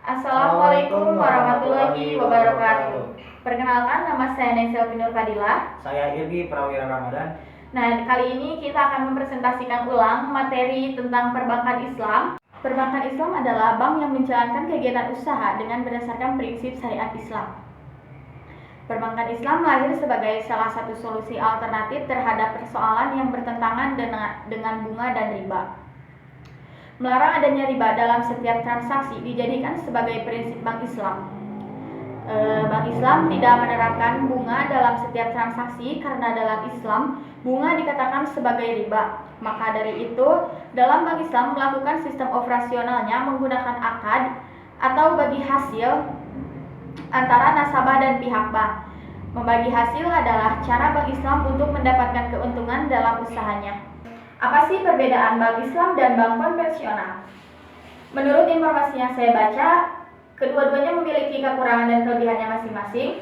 Assalamualaikum warahmatullahi wabarakatuh. Perkenalkan, nama saya Nesel Pinur Fadilah. Saya Irgi Prawira Ramadan. Nah, kali ini kita akan mempresentasikan ulang materi tentang perbankan Islam. Perbankan Islam adalah bank yang menjalankan kegiatan usaha dengan berdasarkan prinsip syariat Islam. Perbankan Islam lahir sebagai salah satu solusi alternatif terhadap persoalan yang bertentangan dengan bunga dan riba. Melarang adanya riba dalam setiap transaksi dijadikan sebagai prinsip Bank Islam. Bank Islam tidak menerapkan bunga dalam setiap transaksi karena dalam Islam bunga dikatakan sebagai riba. Maka dari itu, dalam Bank Islam melakukan sistem operasionalnya menggunakan akad atau bagi hasil antara nasabah dan pihak bank. Membagi hasil adalah cara Bank Islam untuk mendapatkan keuntungan dalam usahanya. Apa sih perbedaan bank Islam dan bank konvensional? Menurut informasi yang saya baca, kedua-duanya memiliki kekurangan dan kelebihannya masing-masing.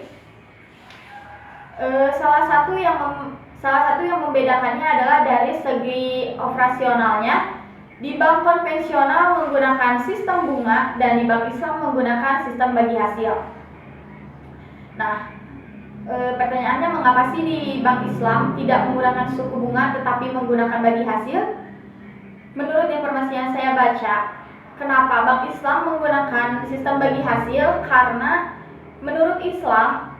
Salah satu yang membedakannya adalah dari segi operasionalnya. Di bank konvensional menggunakan sistem bunga dan di bank Islam menggunakan sistem bagi hasil. Nah, pertanyaannya, mengapa sih di bank Islam tidak menggunakan suku bunga tetapi menggunakan bagi hasil? Menurut informasi yang saya baca, kenapa bank Islam menggunakan sistem bagi hasil? Karena menurut Islam,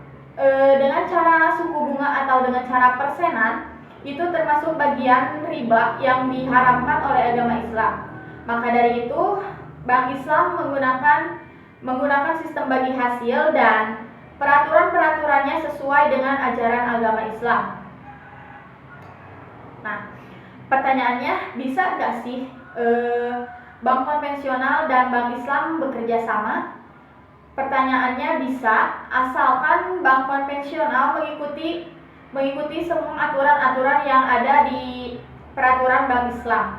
dengan cara suku bunga atau dengan cara persenan itu termasuk bagian riba yang diharamkan oleh agama Islam. Maka dari itu, bank Islam menggunakan sistem bagi hasil dan peraturan-peraturannya sesuai dengan ajaran agama Islam. Nah, pertanyaannya, bisa nggak sih bank konvensional dan bank Islam bekerja sama? Pertanyaannya bisa, asalkan bank konvensional mengikuti semua aturan-aturan yang ada di peraturan bank Islam.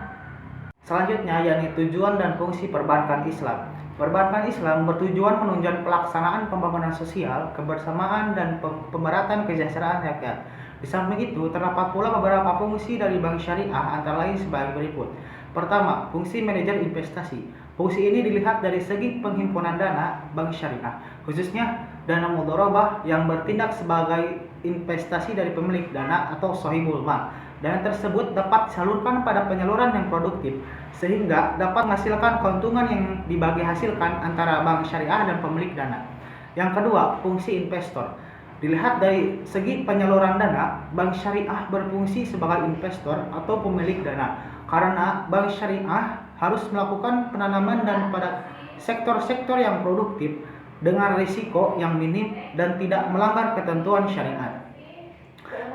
Selanjutnya, yakni tujuan dan fungsi perbankan Islam. Perbankan Islam bertujuan menunjang pelaksanaan pembangunan sosial, kebersamaan, dan pemerataan kesejahteraan rakyat. Di samping itu, terdapat pula beberapa fungsi dari bank syariah, antara lain sebagai berikut. Pertama, fungsi manajer investasi. Fungsi ini dilihat dari segi penghimpunan dana bank syariah, khususnya dana mudharabah yang bertindak sebagai investasi dari pemilik dana atau sahibul mal. Dana tersebut dapat disalurkan pada penyaluran yang produktif, sehingga dapat menghasilkan keuntungan yang dibagi hasilkan antara bank syariah dan pemilik dana. Yang kedua, fungsi investor. Dilihat dari segi penyaluran dana, bank syariah berfungsi sebagai investor atau pemilik dana, karena bank syariah harus melakukan penanaman dan pada sektor-sektor yang produktif dengan risiko yang minim dan tidak melanggar ketentuan syariat.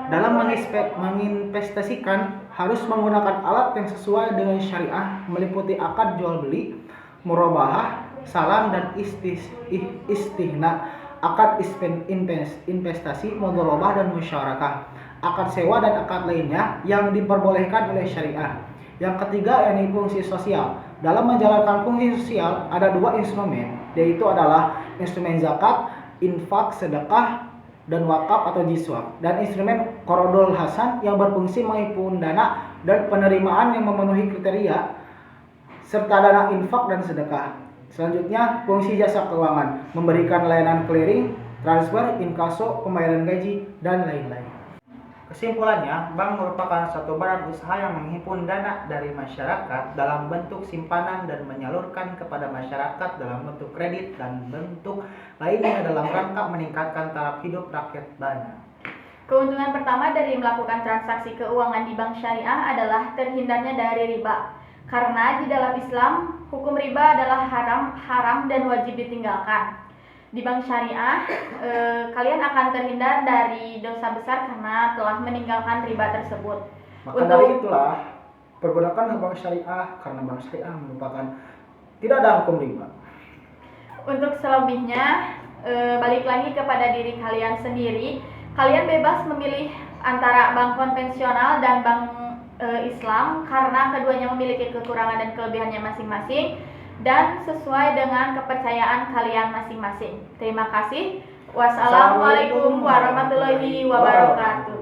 Dalam menginvestasikan harus menggunakan alat yang sesuai dengan syariah, meliputi akad jual beli, murabahah, salam, dan istihna, akad investasi, mudharabah, dan musyarakah, akad sewa, dan akad lainnya yang diperbolehkan oleh syariah. Yang ketiga, yakni fungsi sosial. Dalam menjalankan fungsi sosial ada dua instrumen, yaitu adalah instrumen zakat, infak, sedekah, dan wakaf atau jiswah, dan instrumen Qardul Hasan yang berfungsi menghimpun dana dan penerimaan yang memenuhi kriteria serta dana infak dan sedekah. Selanjutnya, fungsi jasa keuangan, memberikan layanan clearing, transfer, inkaso, pembayaran gaji, dan lain-lain. Kesimpulannya, bank merupakan suatu badan usaha yang menghimpun dana dari masyarakat dalam bentuk simpanan dan menyalurkan kepada masyarakat dalam bentuk kredit dan bentuk lainnya dalam rangka meningkatkan taraf hidup rakyat banyak. Keuntungan pertama dari melakukan transaksi keuangan di bank syariah adalah terhindarnya dari riba. Karena di dalam Islam, hukum riba adalah haram dan wajib ditinggalkan. Di bank syariah, kalian akan terhindar dari dosa besar karena telah meninggalkan riba tersebut. Maka dari itulah, pergunakan bank syariah karena bank syariah merupakan tidak ada hukum riba. Untuk selebihnya, balik lagi kepada diri kalian sendiri. Kalian bebas memilih antara bank konvensional dan bank Islam karena keduanya memiliki kekurangan dan kelebihannya masing-masing dan sesuai dengan kepercayaan kalian masing-masing. Terima kasih. Wassalamualaikum warahmatullahi wabarakatuh.